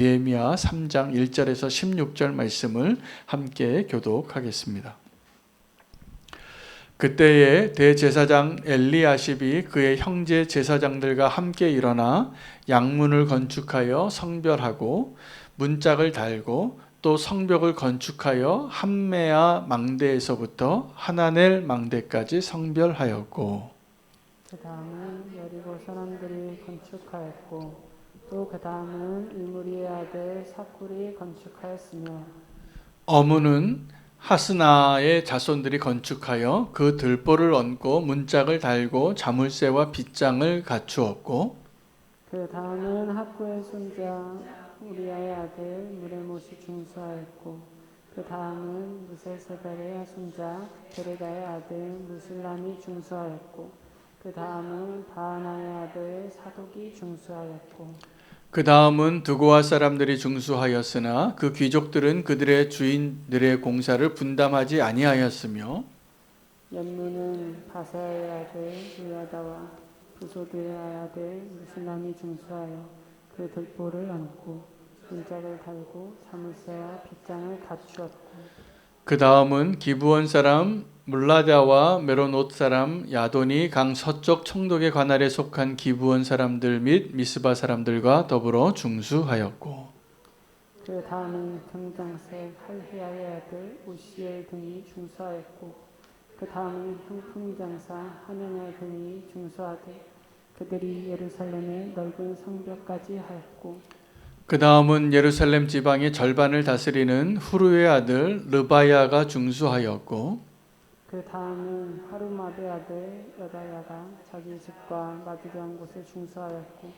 느헤미야 3장 1절에서 16절 말씀을 함께 교독하겠습니다. 그때에 대제사장 엘리야십이 그의 형제 제사장들과 함께 일어나 양문을 건축하여 성별하고 문짝을 달고 또 성벽을 건축하여 함메아 망대에서부터 하나넬 망대까지 성별하였고, 그 다음은 여리고 사람들이 건축하였고, 또 그 다음은 이므리의 아들 사쿨이 건축하였으며, 어문은 하스나의 자손들이 건축하여 그 들보를 얹고 문짝을 달고 자물쇠와 빗장을 갖추었고, 그 다음은 학구의 손자 우리아의 아들 무레못이 중수하였고, 그 다음은 무세세벨의 손자 베레다의 아들 무술람이 중수하였고, 그 다음은 바하나의 아들 사독이 중수하였고, 그 다음은 두고아 사람들이 중수하였으나 그 귀족들은 그들의 주인들의 공사를 분담하지 아니하였으며, 연문은 바사의 아들 루야다와 부소드의 아들 무슬람이 중수하여 그 들보를 얹고 문짝을 달고 자물쇠와 빗장을 갖추었고, 그 다음은 기브온 사람 물라다와 메로노트 사람 야돈이 강 서쪽 청독의 관할에 속한 기브온 사람들 및 미스바 사람들과 더불어 중수하였고, 그 다음은 경장색 할히야의 아들 우시엘 등이 중수하였고, 그 다음은 형풍장사 하느냐 등이 중수하되 그들이 예루살렘의 넓은 성벽까지 하였고, 그 다음은 예루살렘 지방의 절반을 다스리는 후르의 아들 르바야가 중수하였고, 그 다음은 하루마드 아들 여다야가 자기 집과 맞이한 곳에 중수하였고,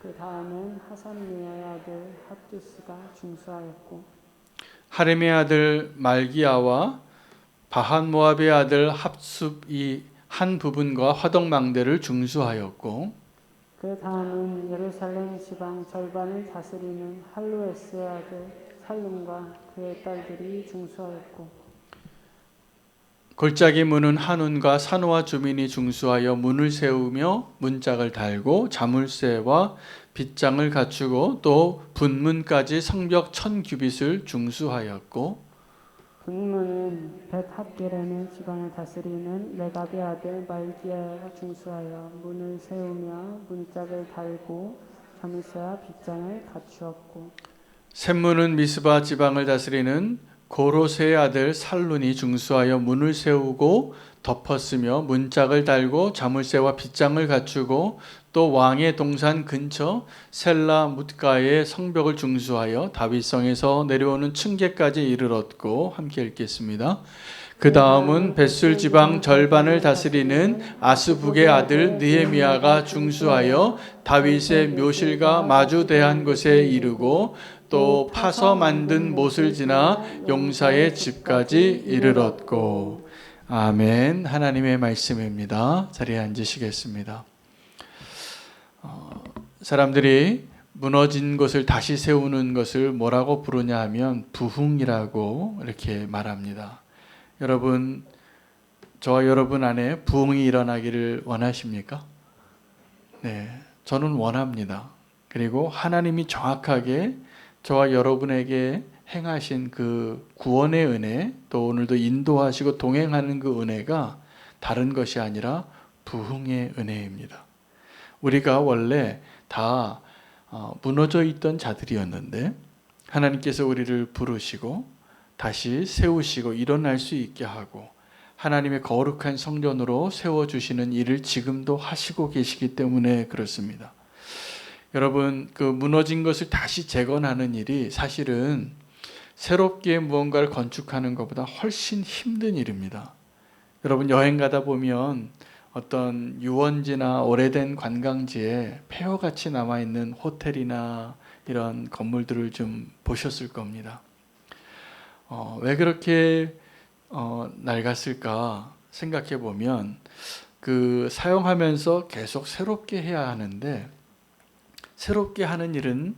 그 다음은 하산미아의 아들 핫두스가 중수하였고, 하렘의 아들 말기야와 바한 모압의 아들 합숲이 한 부분과 화덕망대를 중수하였고, 그 다음은 예루살렘 지방 절반을 다스리는 할루에스의 아들 살룸과 그의 딸들이 중수하였고, 골짜기 문은 한운과 산호와 주민이 중수하여 문을 세우며 문짝을 달고 자물쇠와 빗장을 갖추고 또 분문까지 성벽 1000규빗을 중수하였고, 분문은 벳핫게렘의 지방을 다스리는 레갑의 아들 말기야가 중수하여 문을 세우며 문짝을 달고 자물쇠와 빗장을 갖추었고, 샘문은 미스바 지방을 다스리는 고로세의 아들 살룬이 중수하여 문을 세우고 덮었으며 문짝을 달고 자물쇠와 빗장을 갖추고 또 왕의 동산 근처 셀라 뭇가의 성벽을 중수하여 다윗성에서 내려오는 층계까지 이르렀고, 함께 읽겠습니다. 그 다음은 벳술 지방 절반을 다스리는 아스북의 아들 느헤미야가 중수하여 다윗의 묘실과 마주대한 곳에 이르고 또 파서 만든 못을 지나 용사의 집까지 이르렀고. 아멘. 하나님의 말씀입니다. 자리에 앉으시겠습니다. 사람들이 무너진 것을 다시 세우는 것을 뭐라고 부르냐 하면 부흥이라고 이렇게 말합니다. 여러분, 저와 여러분 안에 부흥이 일어나기를 원하십니까? 네, 저는 원합니다. 그리고 하나님이 정확하게 저와 여러분에게 행하신 그 구원의 은혜, 또 오늘도 인도하시고 동행하는 그 은혜가 다른 것이 아니라 부흥의 은혜입니다. 우리가 원래 다 무너져 있던 자들이었는데 하나님께서 우리를 부르시고 다시 세우시고 일어날 수 있게 하고 하나님의 거룩한 성전으로 세워주시는 일을 지금도 하시고 계시기 때문에 그렇습니다. 여러분, 그 무너진 것을 다시 재건하는 일이 사실은 새롭게 무언가를 건축하는 것보다 훨씬 힘든 일입니다. 여러분, 여행 가다 보면 어떤 유원지나 오래된 관광지에 폐허같이 남아있는 호텔이나 이런 건물들을 좀 보셨을 겁니다. 왜 그렇게 낡았을까 생각해 보면 그 사용하면서 계속 새롭게 해야 하는데 새롭게 하는 일은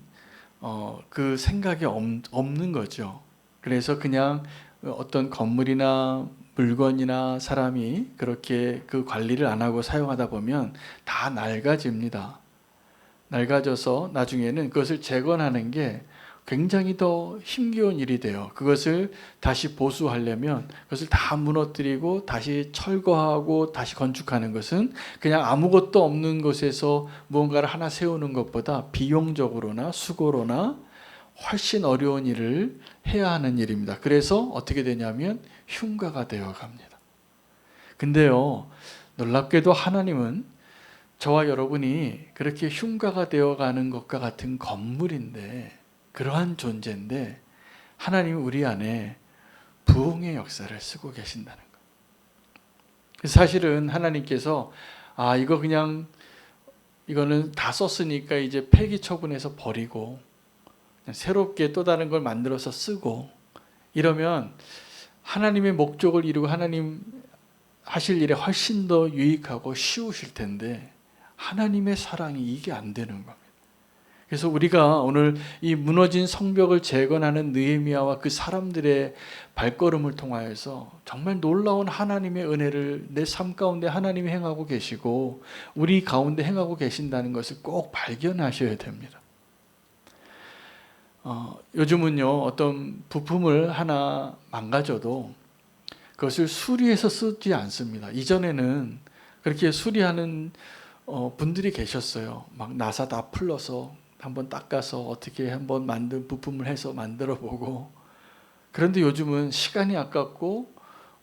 그 생각이 없는 거죠. 그래서 그냥 어떤 건물이나 물건이나 사람이 그렇게 그 관리를 안 하고 사용하다 보면 다 낡아집니다. 낡아져서 나중에는 그것을 재건하는 게 굉장히 더 힘겨운 일이 돼요. 그것을 다시 보수하려면 그것을 다 무너뜨리고 다시 철거하고 다시 건축하는 것은 그냥 아무것도 없는 곳에서 무언가를 하나 세우는 것보다 비용적으로나 수고로나 훨씬 어려운 일을 해야 하는 일입니다. 그래서 어떻게 되냐면 흉가가 되어 갑니다. 근데요, 놀랍게도 하나님은 저와 여러분이 그렇게 흉가가 되어 가는 것과 같은 건물인데, 그러한 존재인데 하나님이 우리 안에 부흥의 역사를 쓰고 계신다는 것. 사실은 하나님께서 이거 그냥 이거는 다 썼으니까 이제 폐기 처분해서 버리고 그냥 새롭게 또 다른 걸 만들어서 쓰고 이러면 하나님의 목적을 이루고 하나님 하실 일에 훨씬 더 유익하고 쉬우실 텐데, 하나님의 사랑이 이게 안 되는 겁니다. 그래서 우리가 오늘 이 무너진 성벽을 재건하는 느헤미야와 그 사람들의 발걸음을 통하여서 정말 놀라운 하나님의 은혜를 내 삶 가운데 하나님이 행하고 계시고 우리 가운데 행하고 계신다는 것을 꼭 발견하셔야 됩니다. 요즘은요, 어떤 부품을 하나 망가져도 그것을 수리해서 쓰지 않습니다. 이전에는 그렇게 수리하는 분들이 계셨어요. 막 나사 다 풀러서 한번 닦아서 어떻게 한번 만든 부품을 해서 만들어 보고. 그런데 요즘은 시간이 아깝고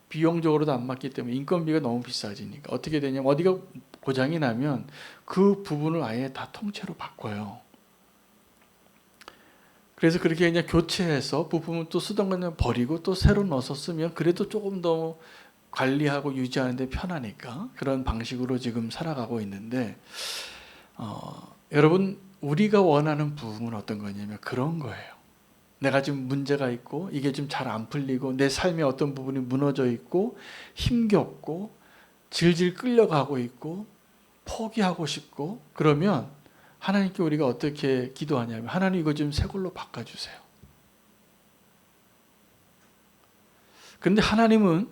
비용적으로도 안 맞기 때문에 인건비가 너무 비싸지니까 어떻게 되냐면 어디가 고장이 나면 그 부분을 아예 다 통째로 바꿔요. 그래서 그렇게 그냥 교체해서 부품을 또 쓰던 거는 버리고 또 새로 넣어서 쓰면 그래도 조금 더 관리하고 유지하는 데 편하니까 그런 방식으로 지금 살아가고 있는데, 여러분, 우리가 원하는 부흥은 어떤 거냐면 그런 거예요. 내가 지금 문제가 있고 이게 좀 잘 안 풀리고 내 삶의 어떤 부분이 무너져 있고 힘겹고 질질 끌려가고 있고 포기하고 싶고 그러면 하나님께 우리가 어떻게 기도하냐면, 하나님 이거 좀 새 걸로 바꿔주세요. 그런데 하나님은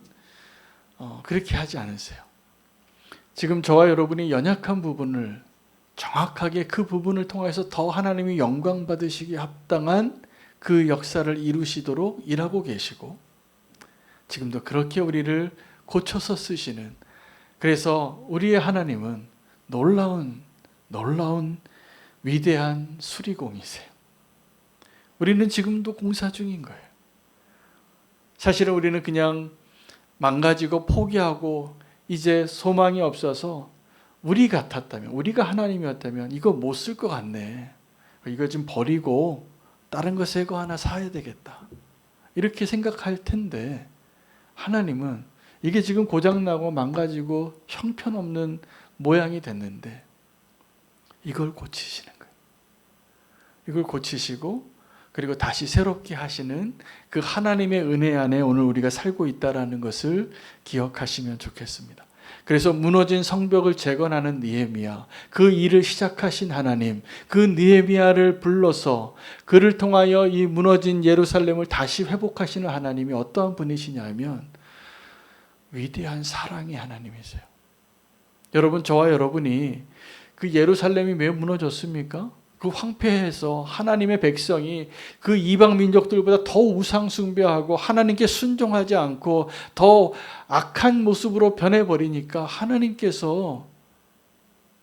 그렇게 하지 않으세요. 지금 저와 여러분이 연약한 부분을 정확하게 그 부분을 통해서 더 하나님이 영광 받으시기에 합당한 그 역사를 이루시도록 일하고 계시고, 지금도 그렇게 우리를 고쳐서 쓰시는, 그래서 우리의 하나님은 놀라운 위대한 수리공이세요. 우리는 지금도 공사 중인 거예요. 사실은 우리는 그냥 망가지고 포기하고 이제 소망이 없어서 우리 같았다면, 우리가 하나님이었다면 이거 못 쓸 것 같네, 이거 좀 버리고 다른 거 새 거 하나 사야 되겠다, 이렇게 생각할 텐데, 하나님은 이게 지금 고장나고 망가지고 형편없는 모양이 됐는데 이걸 고치시는 거예요. 이걸 고치시고 그리고 다시 새롭게 하시는 그 하나님의 은혜 안에 오늘 우리가 살고 있다는 것을 기억하시면 좋겠습니다. 그래서 무너진 성벽을 재건하는 느헤미야, 그 일을 시작하신 하나님, 그 느헤미야를 불러서 그를 통하여 이 무너진 예루살렘을 다시 회복하시는 하나님이 어떠한 분이시냐 하면 위대한 사랑의 하나님이세요. 여러분, 저와 여러분이 그 예루살렘이 왜 무너졌습니까? 그 황폐해서 하나님의 백성이 그 이방 민족들보다 더 우상 숭배하고 하나님께 순종하지 않고 더 악한 모습으로 변해버리니까 하나님께서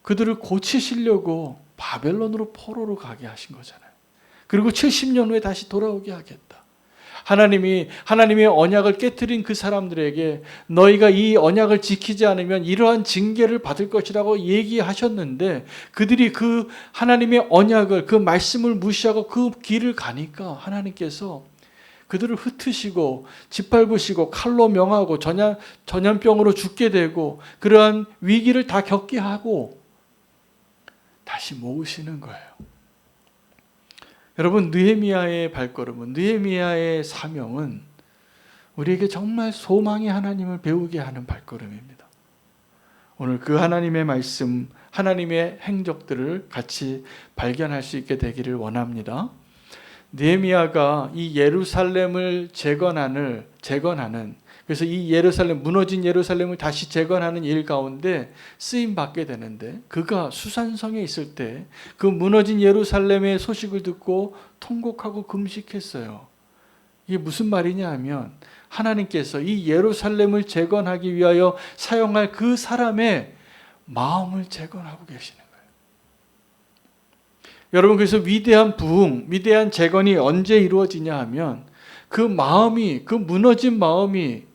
그들을 고치시려고 바벨론으로 포로로 가게 하신 거잖아요. 그리고 70년 후에 다시 돌아오게 하겠다. 하나님이 하나님의 언약을 깨트린 그 사람들에게 너희가 이 언약을 지키지 않으면 이러한 징계를 받을 것이라고 얘기하셨는데, 그들이 그 하나님의 언약을, 그 말씀을 무시하고 그 길을 가니까 하나님께서 그들을 흩으시고 짓밟으시고 칼로 명하고 전염병으로 죽게 되고 그러한 위기를 다 겪게 하고 다시 모으시는 거예요. 여러분, 느헤미야의 발걸음은, 느헤미야의 사명은 우리에게 정말 소망의 하나님을 배우게 하는 발걸음입니다. 오늘 그 하나님의 말씀, 하나님의 행적들을 같이 발견할 수 있게 되기를 원합니다. 느헤미야가 이 예루살렘을 재건하는, 그래서 이 예루살렘, 무너진 예루살렘을 다시 재건하는 일 가운데 쓰임 받게 되는데, 그가 수산성에 있을 때 그 무너진 예루살렘의 소식을 듣고 통곡하고 금식했어요. 이게 무슨 말이냐 하면, 하나님께서 이 예루살렘을 재건하기 위하여 사용할 그 사람의 마음을 재건하고 계시는 거예요. 여러분, 그래서 위대한 부흥, 위대한 재건이 언제 이루어지냐 하면, 그 마음이, 그 무너진 마음이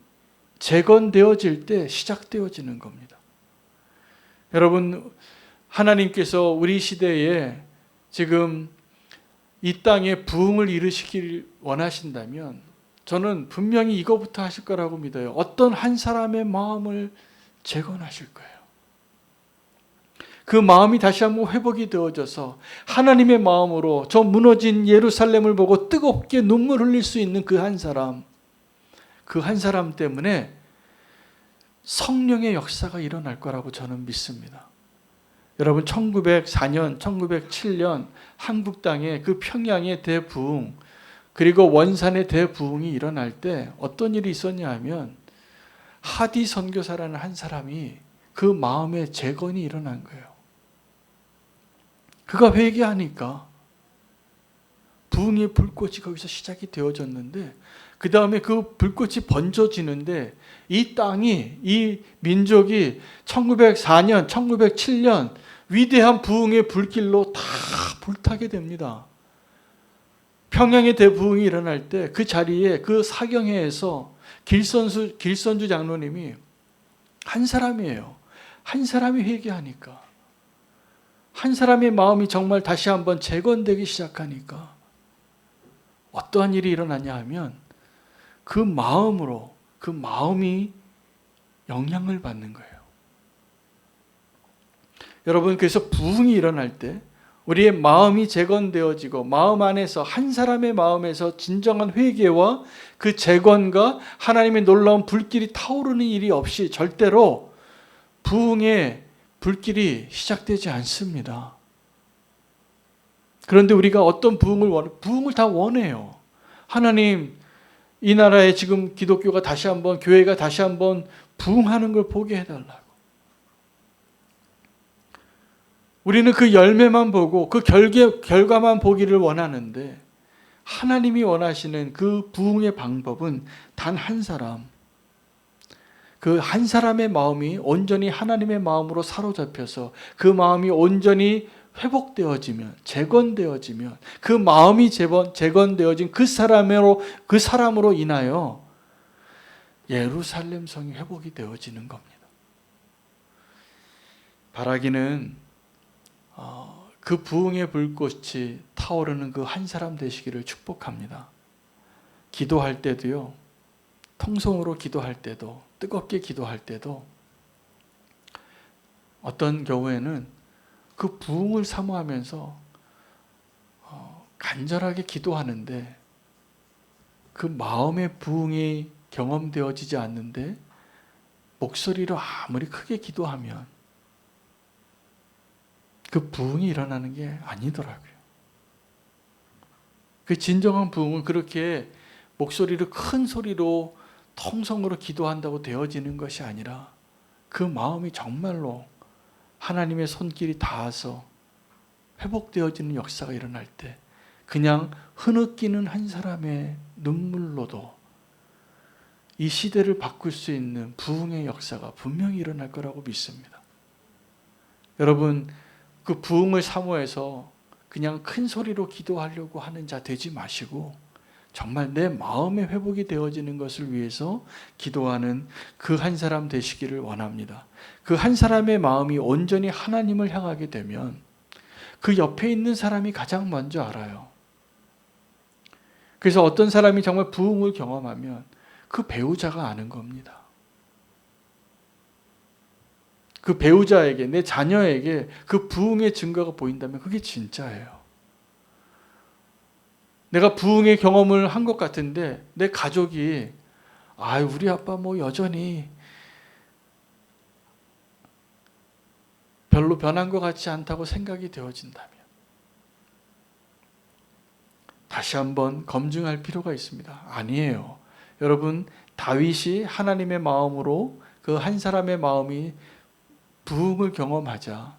재건되어질 때 시작되어지는 겁니다. 여러분, 하나님께서 우리 시대에 지금 이 땅에 부흥을 이루시길 원하신다면 저는 분명히 이거부터 하실 거라고 믿어요. 어떤 한 사람의 마음을 재건하실 거예요. 그 마음이 다시 한번 회복이 되어져서 하나님의 마음으로 저 무너진 예루살렘을 보고 뜨겁게 눈물 흘릴 수 있는 그 한 사람, 그 한 사람 때문에 성령의 역사가 일어날 거라고 저는 믿습니다. 여러분, 1904년, 1907년 한국 땅에 그 평양의 대부흥, 그리고 원산의 대부흥이 일어날 때 어떤 일이 있었냐 하면, 하디 선교사라는 한 사람이 그 마음의 재건이 일어난 거예요. 그가 회개하니까 부흥의 불꽃이 거기서 시작이 되어졌는데, 그 다음에 그 불꽃이 번져지는데, 이 땅이, 이 민족이 1904년, 1907년 위대한 부흥의 불길로 다 불타게 됩니다. 평양의 대부흥이 일어날 때 그 자리에, 그 사경회에서 길선주 장로님이 한 사람이에요. 한 사람이 회개하니까, 한 사람의 마음이 정말 다시 한번 재건되기 시작하니까 어떠한 일이 일어나냐 하면, 그 마음으로, 그 마음이 영향을 받는 거예요. 여러분, 그래서 부흥이 일어날 때 우리의 마음이 재건되어지고, 마음 안에서, 한 사람의 마음에서 진정한 회개와 그 재건과 하나님의 놀라운 불길이 타오르는 일이 없이 절대로 부흥의 불길이 시작되지 않습니다. 그런데 우리가 어떤 부흥을 다 원해요. 하나님, 이 나라에 지금 기독교가 다시 한번, 교회가 다시 한번 부흥하는 걸 보게 해달라고. 우리는 그 열매만 보고 그 결과만 보기를 원하는데, 하나님이 원하시는 그 부흥의 방법은 단 한 사람, 그 한 사람의 마음이 온전히 하나님의 마음으로 사로잡혀서 그 마음이 온전히 회복되어지면, 재건되어지면, 그 마음이 재건되어진 그 사람으로 인하여 예루살렘 성이 회복이 되어지는 겁니다. 바라기는 그 부흥의 불꽃이 타오르는 그 한 사람 되시기를 축복합니다. 기도할 때도요, 통성으로 기도할 때도, 뜨겁게 기도할 때도 어떤 경우에는 그 부흥을 사모하면서 간절하게 기도하는데, 그 마음의 부흥이 경험되어지지 않는데 목소리로 아무리 크게 기도하면 그 부흥이 일어나는 게 아니더라고요. 그 진정한 부흥은 그렇게 목소리를 큰 소리로 통성으로 기도한다고 되어지는 것이 아니라, 그 마음이 정말로 하나님의 손길이 닿아서 회복되어지는 역사가 일어날 때, 그냥 흐느끼는 한 사람의 눈물로도 이 시대를 바꿀 수 있는 부흥의 역사가 분명히 일어날 거라고 믿습니다. 여러분, 그 부흥을 사모해서 그냥 큰 소리로 기도하려고 하는 자 되지 마시고, 정말 내 마음의 회복이 되어지는 것을 위해서 기도하는 그 한 사람 되시기를 원합니다. 그 한 사람의 마음이 온전히 하나님을 향하게 되면 그 옆에 있는 사람이 가장 먼저 알아요. 그래서 어떤 사람이 정말 부흥을 경험하면 그 배우자가 아는 겁니다. 그 배우자에게, 내 자녀에게 그 부흥의 증거가 보인다면 그게 진짜예요. 내가 부흥의 경험을 한 것 같은데 내 가족이 우리 아빠 여전히 별로 변한 것 같지 않다고 생각이 되어진다면 다시 한번 검증할 필요가 있습니다. 아니에요. 여러분, 다윗이 하나님의 마음으로 그 한 사람의 마음이 부흥을 경험하자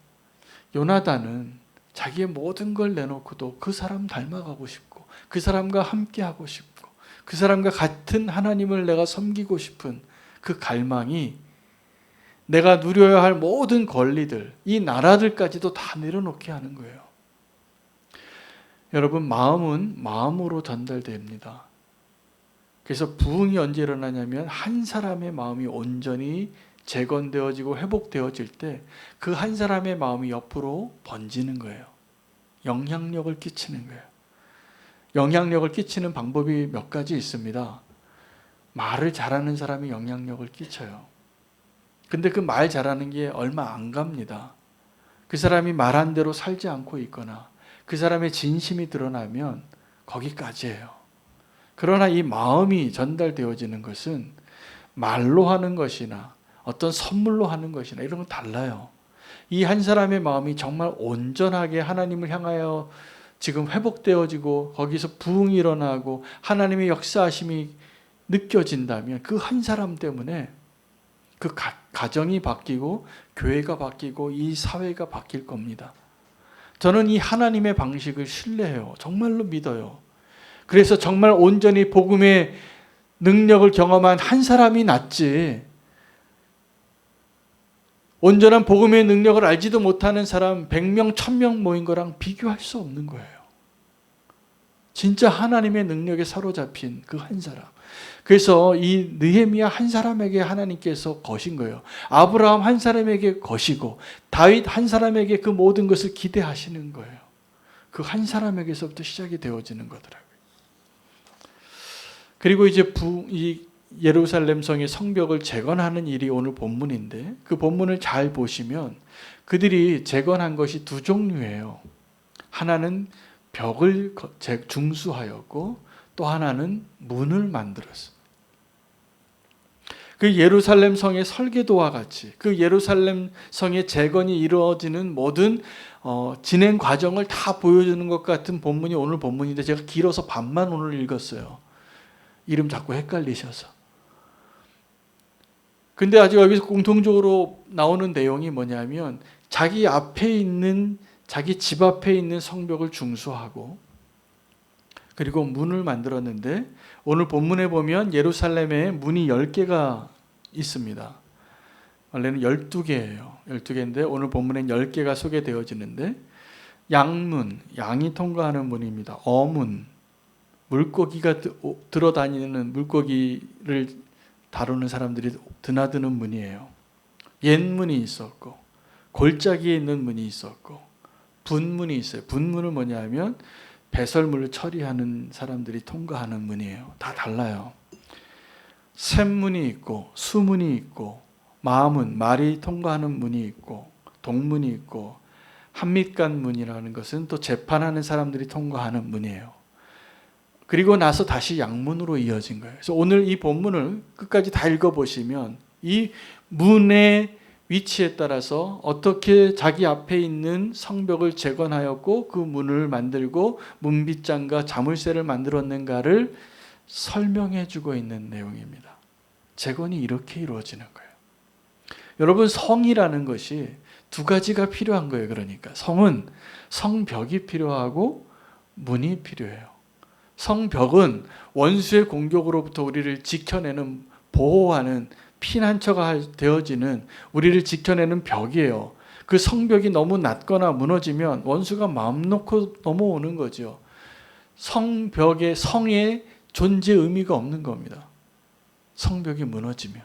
요나단은 자기의 모든 걸 내놓고도 그 사람 닮아가고 싶고 그 사람과 함께하고 싶고 그 사람과 같은 하나님을 내가 섬기고 싶은 그 갈망이 내가 누려야 할 모든 권리들, 이 나라들까지도 다 내려놓게 하는 거예요. 여러분, 마음은 마음으로 전달됩니다. 그래서 부흥이 언제 일어나냐면 한 사람의 마음이 온전히 재건되어지고 회복되어질 때 그 한 사람의 마음이 옆으로 번지는 거예요. 영향력을 끼치는 거예요. 영향력을 끼치는 방법이 몇 가지 있습니다. 말을 잘하는 사람이 영향력을 끼쳐요. 근데 그 말 잘하는 게 얼마 안 갑니다. 그 사람이 말한 대로 살지 않고 있거나 그 사람의 진심이 드러나면 거기까지예요. 그러나 이 마음이 전달되어지는 것은 말로 하는 것이나 어떤 선물로 하는 것이나 이런 건 달라요. 이 한 사람의 마음이 정말 온전하게 하나님을 향하여 지금 회복되어지고 거기서 부흥이 일어나고 하나님의 역사하심이 느껴진다면 그 한 사람 때문에 그 가정이 바뀌고 교회가 바뀌고 이 사회가 바뀔 겁니다. 저는 이 하나님의 방식을 신뢰해요. 정말로 믿어요. 그래서 정말 온전히 복음의 능력을 경험한 한 사람이 낫지 온전한 복음의 능력을 알지도 못하는 사람 100명, 1000명 모인 거랑 비교할 수 없는 거예요. 진짜 하나님의 능력에 사로잡힌 그 한 사람. 그래서 이 느헤미야 한 사람에게 하나님께서 거신 거예요. 아브라함 한 사람에게 거시고 다윗 한 사람에게 그 모든 것을 기대하시는 거예요. 그 한 사람에게서부터 시작이 되어지는 거더라고요. 그리고 이제 이 예루살렘 성의 성벽을 재건하는 일이 오늘 본문인데 그 본문을 잘 보시면 그들이 재건한 것이 두 종류예요. 하나는 벽을 중수하였고 또 하나는 문을 만들었어요. 그 예루살렘 성의 설계도와 같이 그 예루살렘 성의 재건이 이루어지는 모든 진행 과정을 다 보여주는 것 같은 본문이 오늘 본문인데 제가 길어서 반만 오늘 읽었어요. 이름 자꾸 헷갈리셔서. 근데 아직 여기서 공통적으로 나오는 내용이 뭐냐면 자기 앞에 있는 자기 집 앞에 있는 성벽을 중수하고 그리고 문을 만들었는데 오늘 본문에 보면 예루살렘에 문이 10개가 있습니다. 원래는 12개예요. 12개인데 오늘 본문엔 10개가 소개되어지는데 양문, 양이 통과하는 문입니다. 어문, 물고기가 들어다니는 물고기를 다루는 사람들이 드나드는 문이에요. 옛문이 있었고 골짜기에 있는 문이 있었고 분문이 있어요. 분문은 뭐냐면 배설물을 처리하는 사람들이 통과하는 문이에요. 다 달라요. 샘문이 있고 수문이 있고 마문, 말이 통과하는 문이 있고 동문이 있고 한밑간 문이라는 것은 또 재판하는 사람들이 통과하는 문이에요. 그리고 나서 다시 양문으로 이어진 거예요. 그래서 오늘 이 본문을 끝까지 다 읽어보시면 이 문의 위치에 따라서 어떻게 자기 앞에 있는 성벽을 재건하였고 그 문을 만들고 문빗장과 자물쇠를 만들었는가를 설명해 주고 있는 내용입니다. 재건이 이렇게 이루어지는 거예요. 여러분, 성이라는 것이 두 가지가 필요한 거예요. 그러니까 성은 성벽이 필요하고 문이 필요해요. 성벽은 원수의 공격으로부터 우리를 지켜내는 보호하는 피난처가 되어지는 우리를 지켜내는 벽이에요. 그 성벽이 너무 낮거나 무너지면 원수가 마음 놓고 넘어오는 거죠. 성벽의 성의 존재 의미가 없는 겁니다. 성벽이 무너지면.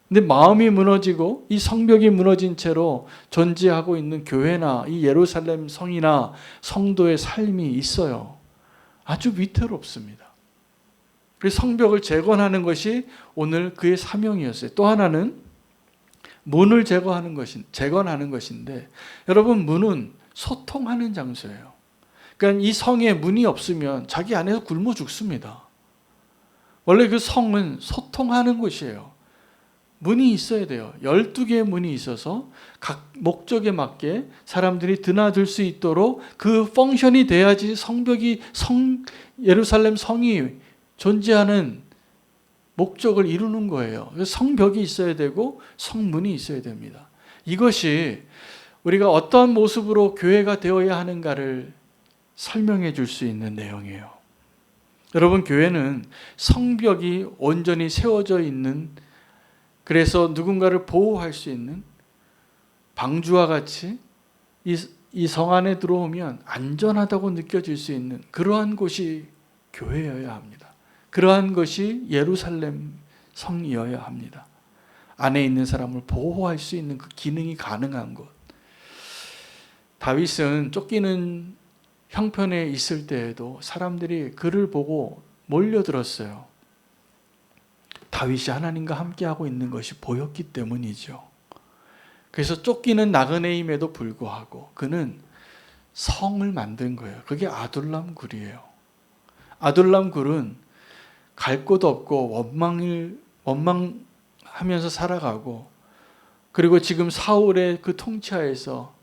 근데 마음이 무너지고 이 성벽이 무너진 채로 존재하고 있는 교회나 이 예루살렘 성이나 성도의 삶이 있어요. 아주 위태롭습니다. 그래서 성벽을 재건하는 것이 오늘 그의 사명이었어요. 또 하나는 문을 재건하는 것인데 여러분, 문은 소통하는 장소예요. 그러니까 이 성에 문이 없으면 자기 안에서 굶어 죽습니다. 원래 그 성은 소통하는 곳이에요. 문이 있어야 돼요. 12개의 문이 있어서 각 목적에 맞게 사람들이 드나들 수 있도록 그 펑션이 돼야지 예루살렘 성이 존재하는 목적을 이루는 거예요. 성벽이 있어야 되고 성문이 있어야 됩니다. 이것이 우리가 어떤 모습으로 교회가 되어야 하는가를 설명해 줄 수 있는 내용이에요. 여러분, 교회는 성벽이 온전히 세워져 있는, 그래서 누군가를 보호할 수 있는 방주와 같이 이 성 안에 들어오면 안전하다고 느껴질 수 있는 그러한 곳이 교회여야 합니다. 그러한 것이 예루살렘 성이어야 합니다. 안에 있는 사람을 보호할 수 있는 그 기능이 가능한 곳. 다윗은 쫓기는 형편에 있을 때에도 사람들이 그를 보고 몰려들었어요. 다윗이 하나님과 함께하고 있는 것이 보였기 때문이죠. 그래서 쫓기는 나그네임에도 불구하고 그는 성을 만든 거예요. 그게 아둘람 굴이에요. 아둘람 굴은 갈 곳 없고 원망하면서 살아가고, 그리고 지금 사울의 그 통치하에서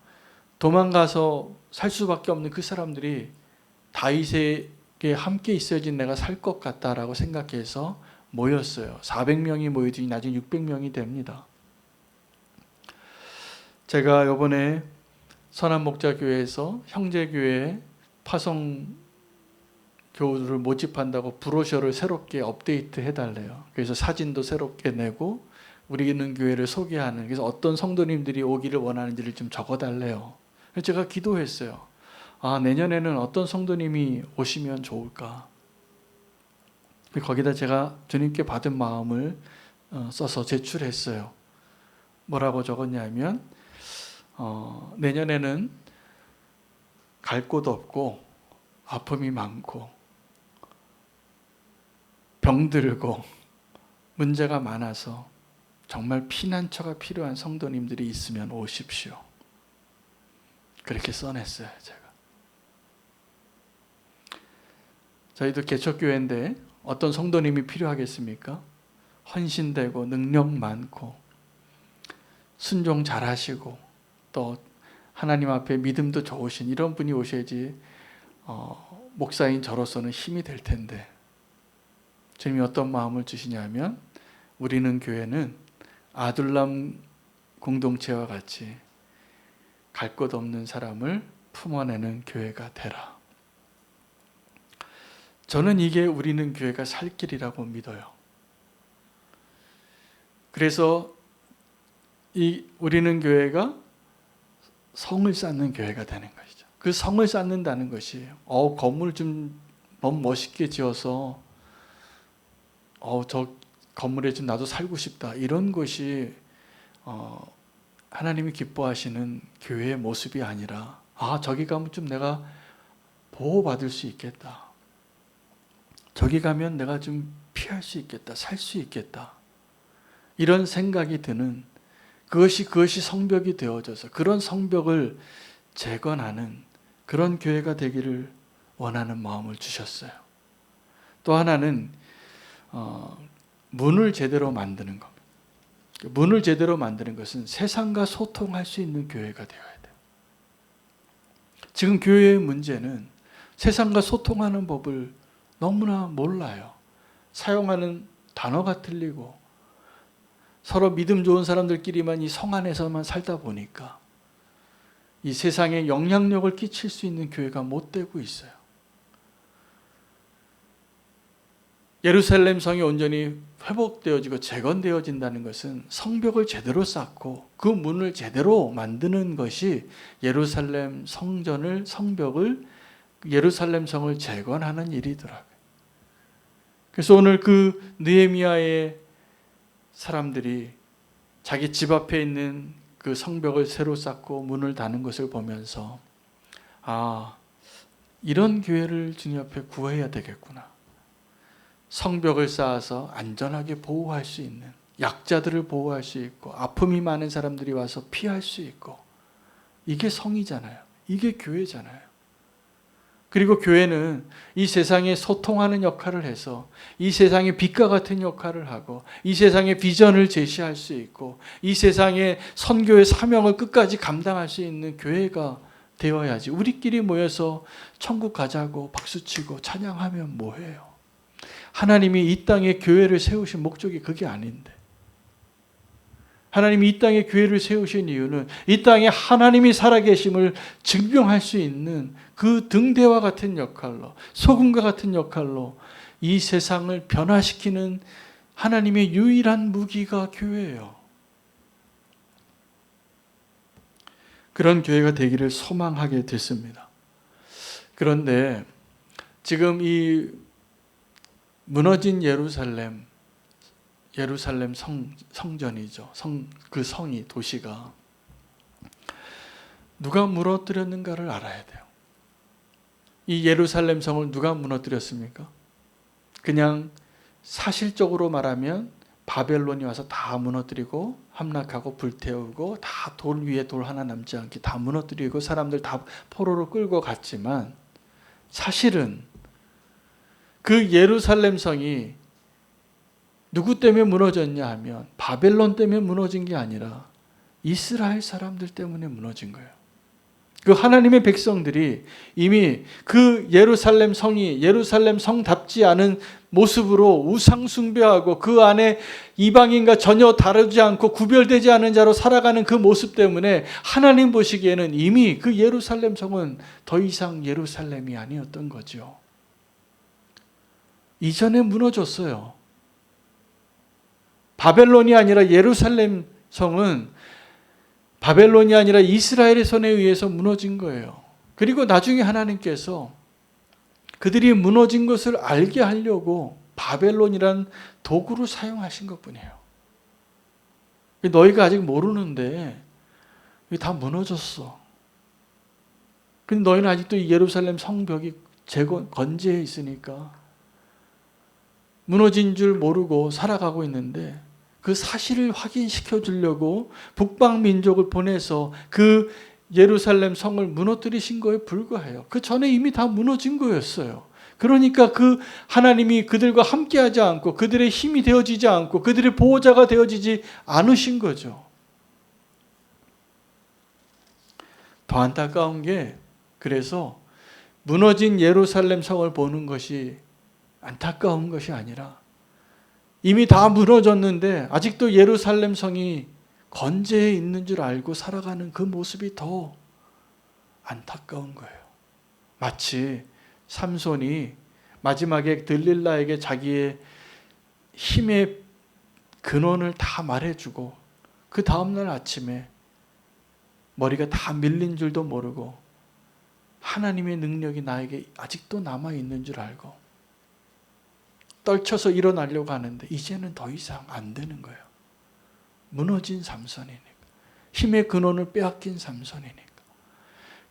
도망가서 살 수밖에 없는 그 사람들이 다윗에게 함께 있어야지 내가 살 것 같다라고 생각해서 모였어요. 400명이 모이더니 나중에 600명이 됩니다. 제가 이번에 선한목자교회에서 형제교회 파송 교우들을 모집한다고 브로셔를 새롭게 업데이트 해달래요. 그래서 사진도 새롭게 내고 우리는 교회를 소개하는, 그래서 어떤 성도님들이 오기를 원하는지를 좀 적어달래요. 그래서 제가 기도했어요. 내년에는 어떤 성도님이 오시면 좋을까. 거기다 제가 주님께 받은 마음을 써서 제출했어요. 뭐라고 적었냐면 내년에는 갈 곳 없고 아픔이 많고 병들고 문제가 많아서 정말 피난처가 필요한 성도님들이 있으면 오십시오. 그렇게 써냈어요, 제가. 저희도 개척교회인데 어떤 성도님이 필요하겠습니까? 헌신되고 능력 많고 순종 잘하시고 또 하나님 앞에 믿음도 좋으신 이런 분이 오셔야지 목사인 저로서는 힘이 될 텐데, 주님이 어떤 마음을 주시냐면 우리는 교회는 아둘람 공동체와 같이 갈 곳 없는 사람을 품어내는 교회가 되라. 저는 이게 우리는 교회가 살 길이라고 믿어요. 그래서 우리는 교회가 성을 쌓는 교회가 되는 것이죠. 그 성을 쌓는다는 것이 건물 좀 너무 멋있게 지어서 저 건물에 좀 나도 살고 싶다, 이런 것이 하나님이 기뻐하시는 교회의 모습이 아니라 저기 가면 좀 내가 보호받을 수 있겠다, 저기 가면 내가 좀 피할 수 있겠다, 살 수 있겠다, 이런 생각이 드는, 그것이 성벽이 되어져서 그런 성벽을 재건하는 그런 교회가 되기를 원하는 마음을 주셨어요. 또 하나는 문을 제대로 만드는 겁니다. 문을 제대로 만드는 것은 세상과 소통할 수 있는 교회가 되어야 돼요. 지금 교회의 문제는 세상과 소통하는 법을 너무나 몰라요. 사용하는 단어가 틀리고 서로 믿음 좋은 사람들끼리만 이 성 안에서만 살다 보니까 이 세상에 영향력을 끼칠 수 있는 교회가 못 되고 있어요. 예루살렘 성이 온전히 회복되어지고 재건되어진다는 것은 성벽을 제대로 쌓고 그 문을 제대로 만드는 것이 예루살렘 성벽을, 예루살렘 성을 재건하는 일이더라고요. 그래서 오늘 그 느헤미야의 사람들이 자기 집 앞에 있는 그 성벽을 새로 쌓고 문을 닫는 것을 보면서 이런 교회를 주님 앞에 구해야 되겠구나. 성벽을 쌓아서 안전하게 보호할 수 있는, 약자들을 보호할 수 있고 아픔이 많은 사람들이 와서 피할 수 있고, 이게 성이잖아요. 이게 교회잖아요. 그리고 교회는 이 세상에 소통하는 역할을 해서 이 세상의 빛과 같은 역할을 하고 이 세상의 비전을 제시할 수 있고 이 세상의 선교의 사명을 끝까지 감당할 수 있는 교회가 되어야지. 우리끼리 모여서 천국 가자고 박수치고 찬양하면 뭐해요? 하나님이 이 땅에 교회를 세우신 목적이 그게 아닌데. 하나님이 이 땅에 교회를 세우신 이유는 이 땅에 하나님이 살아계심을 증명할 수 있는 그 등대와 같은 역할로, 소금과 같은 역할로 이 세상을 변화시키는 하나님의 유일한 무기가 교회예요. 그런 교회가 되기를 소망하게 됐습니다. 그런데 지금 이 무너진 예루살렘 성전이죠. 그 성이, 도시가 누가 무너뜨렸는가를 알아야 돼요. 이 예루살렘 성을 누가 무너뜨렸습니까? 그냥 사실적으로 말하면 바벨론이 와서 다 무너뜨리고 함락하고 불태우고 다 돌 위에 돌 하나 남지 않게 다 무너뜨리고 사람들 다 포로로 끌고 갔지만, 사실은 그 예루살렘 성이 누구 때문에 무너졌냐 하면 바벨론 때문에 무너진 게 아니라 이스라엘 사람들 때문에 무너진 거예요. 그 하나님의 백성들이 이미 그 예루살렘 성이 예루살렘 성답지 않은 모습으로 우상 숭배하고 그 안에 이방인과 전혀 다르지 않고 구별되지 않은 자로 살아가는 그 모습 때문에 하나님 보시기에는 이미 그 예루살렘 성은 더 이상 예루살렘이 아니었던 거죠. 이전에 무너졌어요. 바벨론이 아니라 예루살렘 성은 바벨론이 아니라 이스라엘의 손에 의해서 무너진 거예요. 그리고 나중에 하나님께서 그들이 무너진 것을 알게 하려고 바벨론이란 도구를 사용하신 것뿐이에요. 너희가 아직 모르는데 다 무너졌어. 근데 너희는 아직도 이 예루살렘 성벽이 건재해 있으니까 무너진 줄 모르고 살아가고 있는데, 그 사실을 확인시켜 주려고 북방 민족을 보내서 그 예루살렘 성을 무너뜨리신 거에 불과해요. 그 전에 이미 다 무너진 거였어요. 그러니까 그 하나님이 그들과 함께하지 않고 그들의 힘이 되어지지 않고 그들의 보호자가 되어지지 않으신 거죠. 더 안타까운 게, 그래서 무너진 예루살렘 성을 보는 것이 안타까운 것이 아니라 이미 다 무너졌는데 아직도 예루살렘 성이 건재해 있는 줄 알고 살아가는 그 모습이 더 안타까운 거예요. 마치 삼손이 마지막에 들릴라에게 자기의 힘의 근원을 다 말해주고 그 다음날 아침에 머리가 다 밀린 줄도 모르고 하나님의 능력이 나에게 아직도 남아있는 줄 알고 떨쳐서 일어나려고 하는데 이제는 더 이상 안 되는 거예요. 무너진 삼손이니까. 힘의 근원을 빼앗긴 삼손이니까.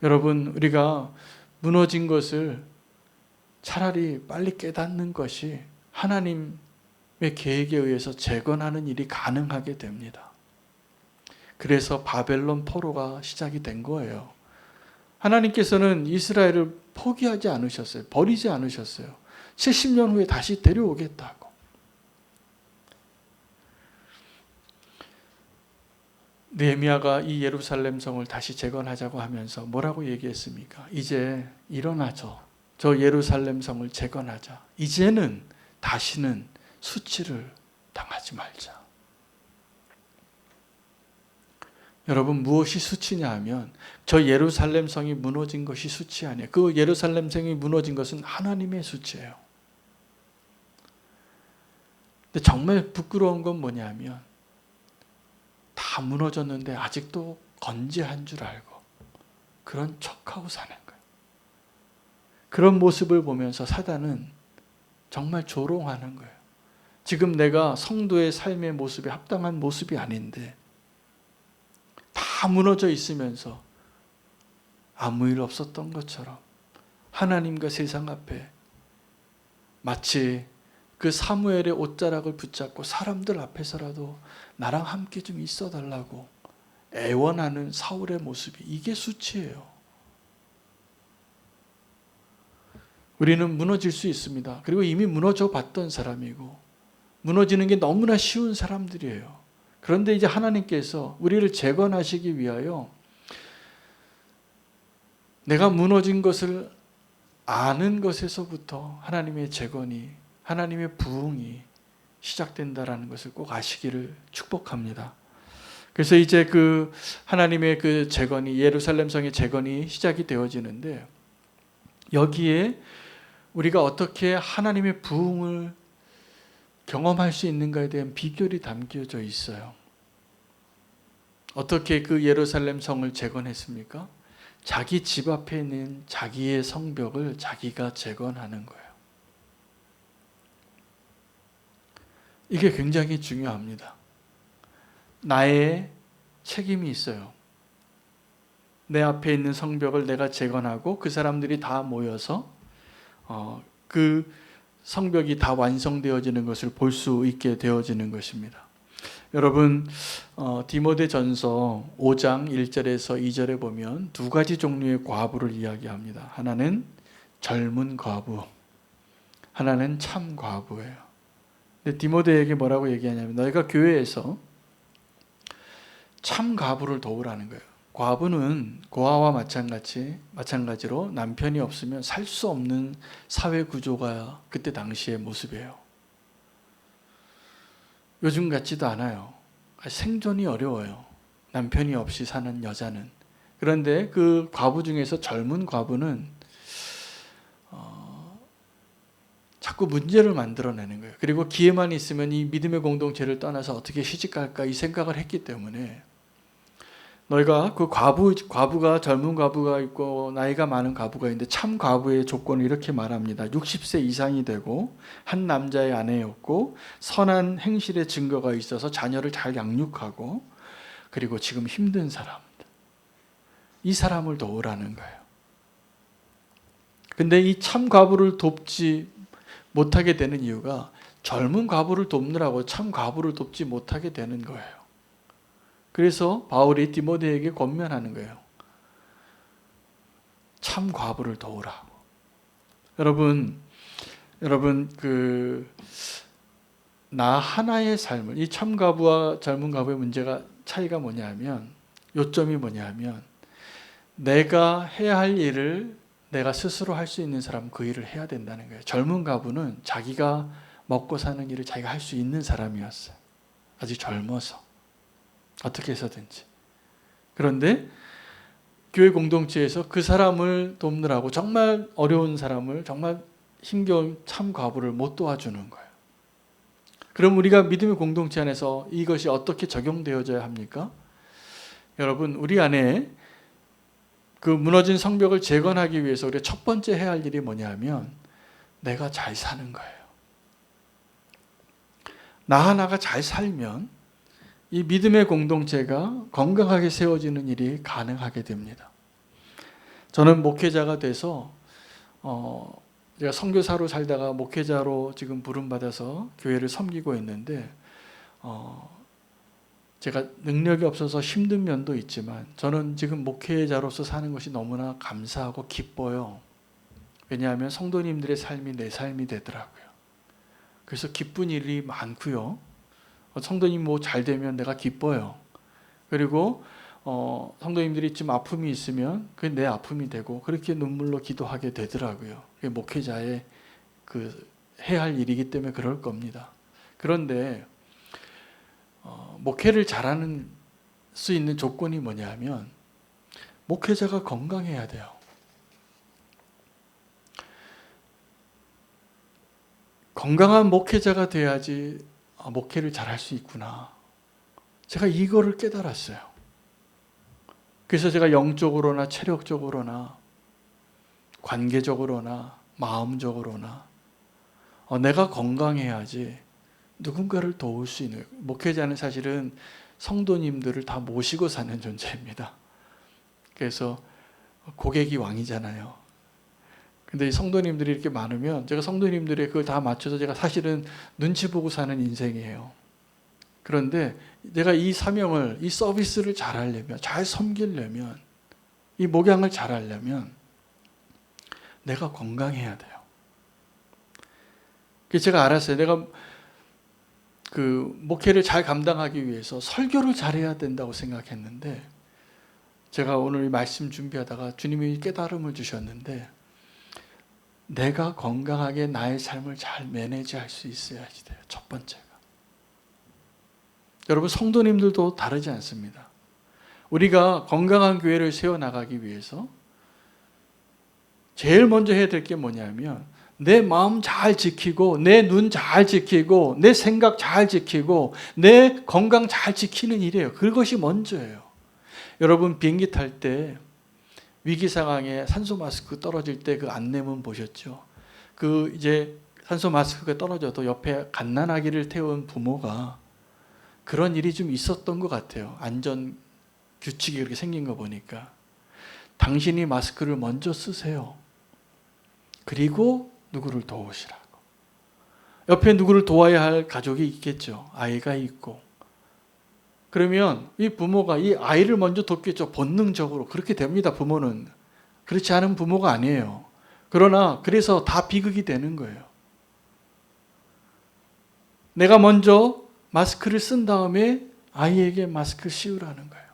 여러분, 우리가 무너진 것을 차라리 빨리 깨닫는 것이 하나님의 계획에 의해서 재건하는 일이 가능하게 됩니다. 그래서 바벨론 포로가 시작이 된 거예요. 하나님께서는 이스라엘을 포기하지 않으셨어요. 버리지 않으셨어요. 70년 후에 다시 데려오겠다고. 느헤미야가 이 예루살렘 성을 다시 재건하자고 하면서 뭐라고 얘기했습니까? 이제 일어나죠. 저 예루살렘 성을 재건하자. 이제는 다시는 수치를 당하지 말자. 여러분, 무엇이 수치냐 하면 저 예루살렘 성이 무너진 것이 수치 아니에요. 그 예루살렘 성이 무너진 것은 하나님의 수치예요. 근데 정말 부끄러운 건 뭐냐면 다 무너졌는데 아직도 건재한 줄 알고 그런 척하고 사는 거예요. 그런 모습을 보면서 사단은 정말 조롱하는 거예요. 지금 내가 성도의 삶의 모습에 합당한 모습이 아닌데 다 무너져 있으면서 아무 일 없었던 것처럼 하나님과 세상 앞에 마치 그 사무엘의 옷자락을 붙잡고 사람들 앞에서라도 나랑 함께 좀 있어달라고 애원하는 사울의 모습이, 이게 수치예요. 우리는 무너질 수 있습니다. 그리고 이미 무너져 봤던 사람이고 무너지는 게 너무나 쉬운 사람들이에요. 그런데 이제 하나님께서 우리를 재건하시기 위하여 내가 무너진 것을 아는 것에서부터 하나님의 재건이, 하나님의 부흥이 시작된다라는 것을 꼭 아시기를 축복합니다. 그래서 이제 그 하나님의 그 재건이, 예루살렘 성의 재건이 시작이 되어지는데, 여기에 우리가 어떻게 하나님의 부흥을 경험할 수 있는가에 대한 비결이 담겨져 있어요. 어떻게 그 예루살렘 성을 재건했습니까? 자기 집 앞에 있는 자기의 성벽을 자기가 재건하는 거예요. 이게 굉장히 중요합니다. 나의 책임이 있어요. 내 앞에 있는 성벽을 내가 재건하고 그 사람들이 다 모여서 그 성벽이 다 완성되어지는 것을 볼 수 있게 되어지는 것입니다. 여러분, 디모데전서 5장 1절에서 2절에 보면 두 가지 종류의 과부를 이야기합니다. 하나는 젊은 과부, 하나는 참 과부예요. 근데 디모데에게 뭐라고 얘기하냐면, 너희가 교회에서 참 과부를 도우라는 거예요. 과부는 고아와 마찬가지로 남편이 없으면 살 수 없는 사회 구조가 그때 당시의 모습이에요. 요즘 같지도 않아요. 생존이 어려워요. 남편이 없이 사는 여자는. 그런데 그 과부 중에서 젊은 과부는 자꾸 문제를 만들어내는 거예요. 그리고 기회만 있으면 이 믿음의 공동체를 떠나서 어떻게 시집갈까 이 생각을 했기 때문에, 너희가 그 과부가 젊은 과부가 있고 나이가 많은 과부가 있는데, 참 과부의 조건을 이렇게 말합니다. 60세 이상이 되고 한 남자의 아내였고 선한 행실의 증거가 있어서 자녀를 잘 양육하고, 그리고 지금 힘든 사람, 이 사람을 도우라는 거예요. 근데 이 참 과부를 돕지 못하게 되는 이유가, 젊은 과부를 돕느라고 참 과부를 돕지 못하게 되는 거예요. 그래서 바울이 디모데에게 권면하는 거예요. 참 과부를 도우라고. 여러분 나 하나의 삶을, 이 참 과부와 젊은 과부의 차이가 뭐냐면, 요점이 뭐냐면, 내가 해야 할 일을 내가 스스로 할 수 있는 사람은 그 일을 해야 된다는 거예요. 젊은 과부는 자기가 먹고 사는 일을 자기가 할 수 있는 사람이었어요. 아직 젊어서 어떻게 해서든지. 그런데 교회 공동체에서 그 사람을 돕느라고 정말 어려운 사람을, 정말 힘겨운 참 과부를 못 도와주는 거예요. 그럼 우리가 믿음의 공동체 안에서 이것이 어떻게 적용되어져야 합니까? 여러분, 우리 안에 그 무너진 성벽을 재건하기 위해서 우리가 첫 번째 해야 할 일이 뭐냐면, 내가 잘 사는 거예요. 나 하나가 잘 살면 이 믿음의 공동체가 건강하게 세워지는 일이 가능하게 됩니다. 저는 목회자가 돼서 제가 선교사로 살다가 목회자로 지금 부름받아서 교회를 섬기고 있는데, 제가 능력이 없어서 힘든 면도 있지만 저는 지금 목회자로서 사는 것이 너무나 감사하고 기뻐요. 왜냐하면 성도님들의 삶이 내 삶이 되더라고요. 그래서 기쁜 일이 많고요. 성도님 뭐 잘 되면 내가 기뻐요. 그리고 성도님들이 좀 아픔이 있으면 그게 내 아픔이 되고, 그렇게 눈물로 기도하게 되더라고요. 그게 목회자의 그 해야 할 일이기 때문에 그럴 겁니다. 그런데 목회를 잘하는 수 있는 조건이 뭐냐면, 목회자가 건강해야 돼요. 건강한 목회자가 돼야지 목회를 잘할 수 있구나. 제가 이거를 깨달았어요. 그래서 제가 영적으로나 체력적으로나 관계적으로나 마음적으로나 내가 건강해야지 누군가를 도울 수 있는, 목회자는 사실은 성도님들을 다 모시고 사는 존재입니다. 그래서 고객이 왕이잖아요. 근데 성도님들이 이렇게 많으면 제가 성도님들의 그걸 다 맞춰서 제가 사실은 눈치 보고 사는 인생이에요. 그런데 내가 이 사명을, 이 서비스를 잘하려면, 잘 섬기려면, 이 목양을 잘하려면 내가 건강해야 돼요. 그래서 제가 알았어요. 내가 그 목회를 잘 감당하기 위해서 설교를 잘해야 된다고 생각했는데, 제가 오늘 말씀 준비하다가 주님이 깨달음을 주셨는데, 내가 건강하게 나의 삶을 잘 매니지할 수 있어야지 돼요. 첫 번째가. 여러분 성도님들도 다르지 않습니다. 우리가 건강한 교회를 세워나가기 위해서 제일 먼저 해야 될 게 뭐냐면 내 마음 잘 지키고 내 눈 잘 지키고 내 생각 잘 지키고 내 건강 잘 지키는 일이에요. 그것이 먼저예요. 여러분 비행기 탈 때 위기 상황에 산소 마스크 떨어질 때 그 안내문 보셨죠? 그 이제 산소 마스크가 떨어져도 옆에 갓난아기를 태운 부모가 그런 일이 좀 있었던 것 같아요. 안전 규칙이 그렇게 생긴 거 보니까. 당신이 마스크를 먼저 쓰세요. 그리고 누구를 도우시라고. 옆에 누구를 도와야 할 가족이 있겠죠. 아이가 있고. 그러면 이 부모가 이 아이를 먼저 돕겠죠. 본능적으로. 그렇게 됩니다. 부모는. 그렇지 않은 부모가 아니에요. 그러나 그래서 다 비극이 되는 거예요. 내가 먼저 마스크를 쓴 다음에 아이에게 마스크를 씌우라는 거예요.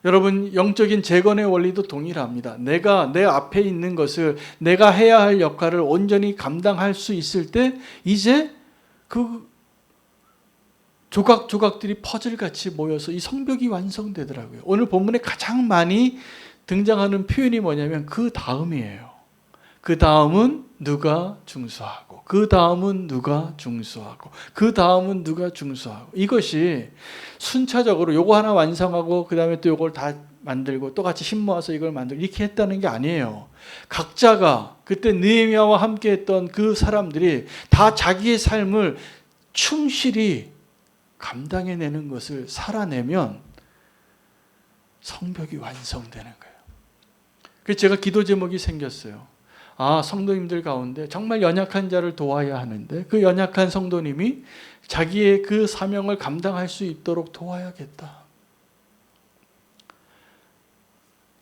여러분 영적인 재건의 원리도 동일합니다. 내가 내 앞에 있는 것을 내가 해야 할 역할을 온전히 감당할 수 있을 때 이제 그 조각조각들이 퍼즐같이 모여서 이 성벽이 완성되더라고요. 오늘 본문에 가장 많이 등장하는 표현이 뭐냐면 그 다음이에요. 그 다음은 누가 중수하고 그 다음은 누가 중수하고 그 다음은 누가 중수하고 이것이 순차적으로 요거 하나 완성하고 그 다음에 또 요걸 다 만들고 또 같이 힘 모아서 이걸 만들고 이렇게 했다는 게 아니에요. 각자가 그때 느헤미야와 함께 했던 그 사람들이 다 자기의 삶을 충실히 감당해내는 것을 살아내면 성벽이 완성되는 거예요. 그래서 제가 기도 제목이 생겼어요. 성도님들 가운데 정말 연약한 자를 도와야 하는데 그 연약한 성도님이 자기의 그 사명을 감당할 수 있도록 도와야겠다.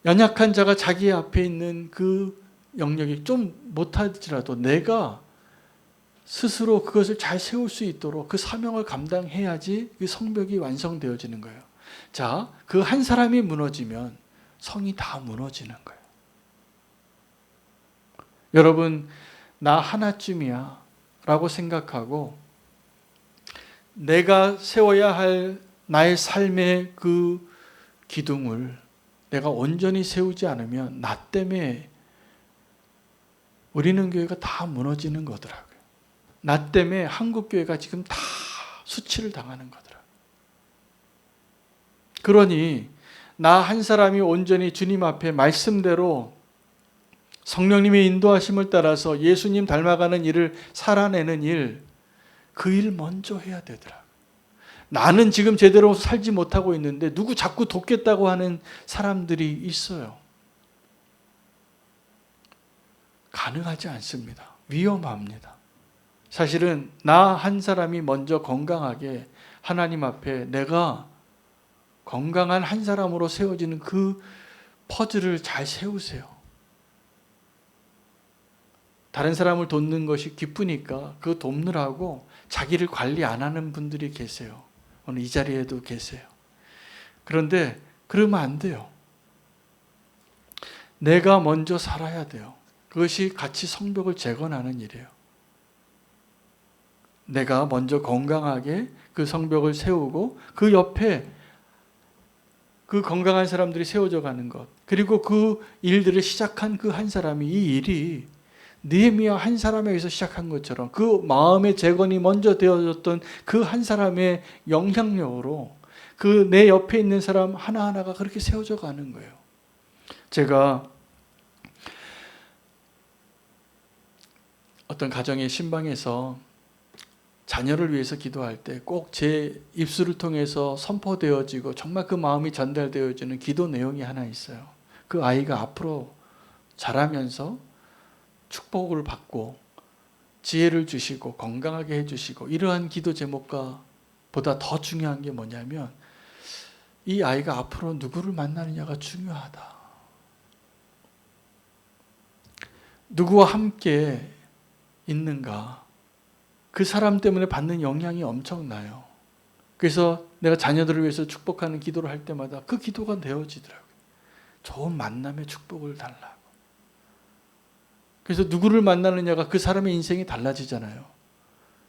연약한 자가 자기 앞에 있는 그 영역이 좀 못하더라도 내가 스스로 그것을 잘 세울 수 있도록 그 사명을 감당해야지 그 성벽이 완성되어지는 거예요. 자, 그 한 사람이 무너지면 성이 다 무너지는 거예요. 여러분, 나 하나쯤이야 라고 생각하고 내가 세워야 할 나의 삶의 그 기둥을 내가 온전히 세우지 않으면 나 때문에 우리는 교회가 다 무너지는 거더라고요. 나 때문에 한국교회가 지금 다 수치를 당하는 거더라고요. 그러니 나 한 사람이 온전히 주님 앞에 말씀대로 성령님의 인도하심을 따라서 예수님 닮아가는 일을 살아내는 일, 그 일 먼저 해야 되더라고요. 나는 지금 제대로 살지 못하고 있는데 누구 자꾸 돕겠다고 하는 사람들이 있어요. 가능하지 않습니다. 위험합니다. 사실은 나 한 사람이 먼저 건강하게 하나님 앞에 내가 건강한 한 사람으로 세워지는 그 퍼즐을 잘 세우세요. 다른 사람을 돕는 것이 기쁘니까 그 돕느라고 자기를 관리 안 하는 분들이 계세요. 오늘 이 자리에도 계세요. 그런데 그러면 안 돼요. 내가 먼저 살아야 돼요. 그것이 같이 성벽을 재건하는 일이에요. 내가 먼저 건강하게 그 성벽을 세우고 그 옆에 그 건강한 사람들이 세워져 가는 것, 그리고 그 일들을 시작한 그 한 사람이 이 일이 느헤미야 한 사람에게서 시작한 것처럼 그 마음의 재건이 먼저 되어졌던 그 한 사람의 영향력으로 그 내 옆에 있는 사람 하나하나가 그렇게 세워져 가는 거예요. 제가 어떤 가정의 신방에서 자녀를 위해서 기도할 때 꼭 제 입술을 통해서 선포되어지고 정말 그 마음이 전달되어지는 기도 내용이 하나 있어요. 그 아이가 앞으로 자라면서 축복을 받고 지혜를 주시고 건강하게 해주시고 이러한 기도 제목과 보다 더 중요한 게 뭐냐면 이 아이가 앞으로 누구를 만나느냐가 중요하다. 누구와 함께 있는가, 그 사람 때문에 받는 영향이 엄청나요. 그래서 내가 자녀들을 위해서 축복하는 기도를 할 때마다 그 기도가 되어지더라고요. 좋은 만남의 축복을 달라고. 그래서 누구를 만나느냐가 그 사람의 인생이 달라지잖아요.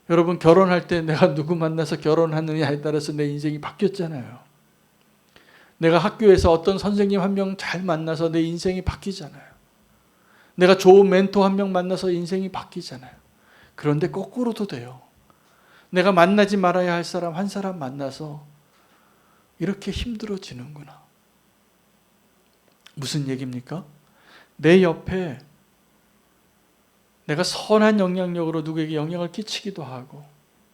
여러분 결혼할 때 내가 누구 만나서 결혼하느냐에 따라서 내 인생이 바뀌었잖아요. 내가 학교에서 어떤 선생님 한 명 잘 만나서 내 인생이 바뀌잖아요. 내가 좋은 멘토 한 명 만나서 인생이 바뀌잖아요. 그런데 거꾸로도 돼요. 내가 만나지 말아야 할 사람 한 사람 만나서 이렇게 힘들어지는구나. 무슨 얘기입니까? 내 옆에 내가 선한 영향력으로 누구에게 영향을 끼치기도 하고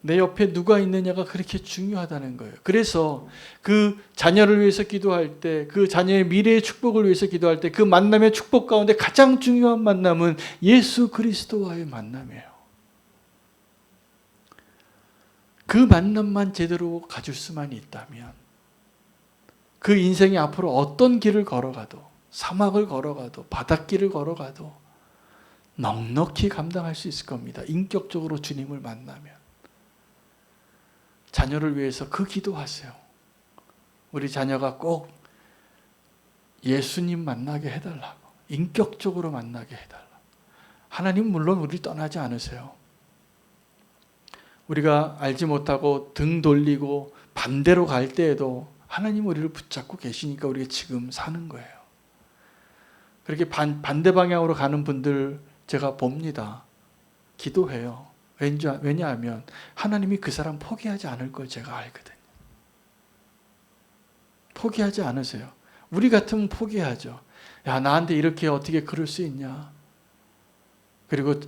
내 옆에 누가 있느냐가 그렇게 중요하다는 거예요. 그래서 그 자녀를 위해서 기도할 때, 그 자녀의 미래의 축복을 위해서 기도할 때 그 만남의 축복 가운데 가장 중요한 만남은 예수 그리스도와의 만남이에요. 그 만남만 제대로 가질 수만 있다면 그 인생이 앞으로 어떤 길을 걸어가도, 사막을 걸어가도, 바닷길을 걸어가도 넉넉히 감당할 수 있을 겁니다. 인격적으로 주님을 만나면. 자녀를 위해서 그 기도하세요. 우리 자녀가 꼭 예수님 만나게 해달라고, 인격적으로 만나게 해달라고. 하나님은 물론 우리를 떠나지 않으세요. 우리가 알지 못하고 등 돌리고 반대로 갈 때에도 하나님 우리를 붙잡고 계시니까 우리가 지금 사는 거예요. 그렇게 반대 방향으로 가는 분들 제가 봅니다. 기도해요. 왜냐하면 하나님이 그 사람 포기하지 않을 걸 제가 알거든요. 포기하지 않으세요. 우리 같으면 포기하죠. 야, 나한테 이렇게 어떻게 그럴 수 있냐. 그리고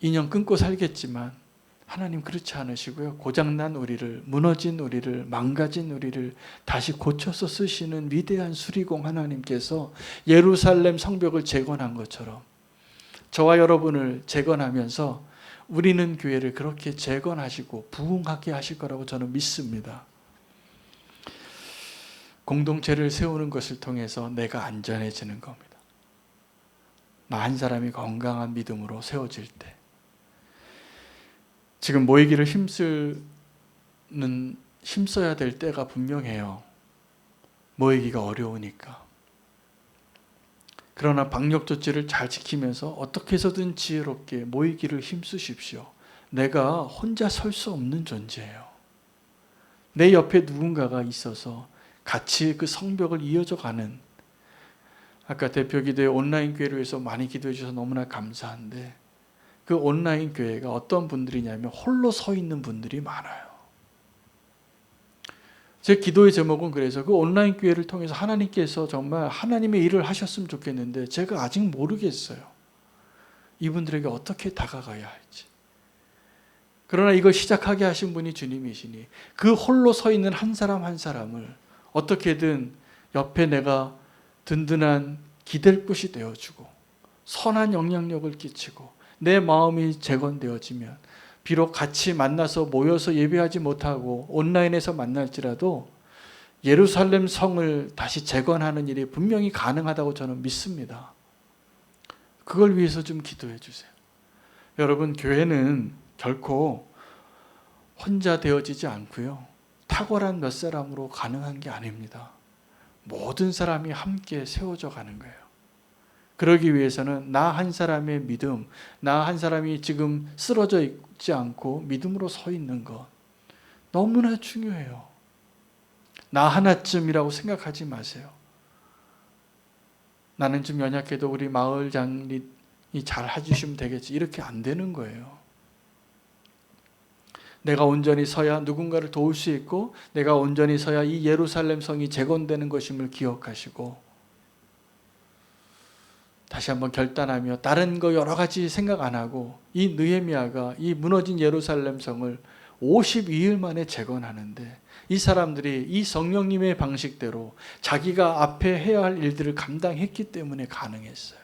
인연 끊고 살겠지만 하나님 그렇지 않으시고요. 고장난 우리를, 무너진 우리를, 망가진 우리를 다시 고쳐서 쓰시는 위대한 수리공 하나님께서 예루살렘 성벽을 재건한 것처럼 저와 여러분을 재건하면서 우리는 교회를 그렇게 재건하시고 부흥하게 하실 거라고 저는 믿습니다. 공동체를 세우는 것을 통해서 내가 안전해지는 겁니다. 나 한 사람이 건강한 믿음으로 세워질 때. 지금 모이기를 힘써야 될 때가 분명해요. 모이기가 어려우니까. 그러나 방역 조치를 잘 지키면서 어떻게 해서든 지혜롭게 모이기를 힘쓰십시오. 내가 혼자 설 수 없는 존재예요. 내 옆에 누군가가 있어서 같이 그 성벽을 이어져 가는, 아까 대표 기도회 온라인 교회를 위해서 많이 기도해 주셔서 너무나 감사한데 그 온라인 교회가 어떤 분들이냐면 홀로 서 있는 분들이 많아요. 제 기도의 제목은 그래서 그 온라인 교회를 통해서 하나님께서 정말 하나님의 일을 하셨으면 좋겠는데 제가 아직 모르겠어요. 이분들에게 어떻게 다가가야 할지. 그러나 이걸 시작하게 하신 분이 주님이시니 그 홀로 서 있는 한 사람 한 사람을 어떻게든 옆에 내가 든든한 기댈 곳이 되어주고 선한 영향력을 끼치고 내 마음이 재건되어지면 비록 같이 만나서 모여서 예배하지 못하고 온라인에서 만날지라도 예루살렘 성을 다시 재건하는 일이 분명히 가능하다고 저는 믿습니다. 그걸 위해서 좀 기도해 주세요. 여러분, 교회는 결코 혼자 되어지지 않고요. 탁월한 몇 사람으로 가능한 게 아닙니다. 모든 사람이 함께 세워져 가는 거예요. 그러기 위해서는 나 한 사람의 믿음, 나 한 사람이 지금 쓰러져 있지 않고 믿음으로 서 있는 것 너무나 중요해요. 나 하나쯤이라고 생각하지 마세요. 나는 좀 연약해도 우리 마을장이 잘 해주시면 되겠지. 이렇게 안 되는 거예요. 내가 온전히 서야 누군가를 도울 수 있고 내가 온전히 서야 이 예루살렘 성이 재건되는 것임을 기억하시고 다시 한번 결단하며 다른 거 여러 가지 생각 안 하고 이 느헤미야가 이 무너진 예루살렘 성을 52일 만에 재건하는데 이 사람들이 이 성령님의 방식대로 자기가 앞에 해야 할 일들을 감당했기 때문에 가능했어요.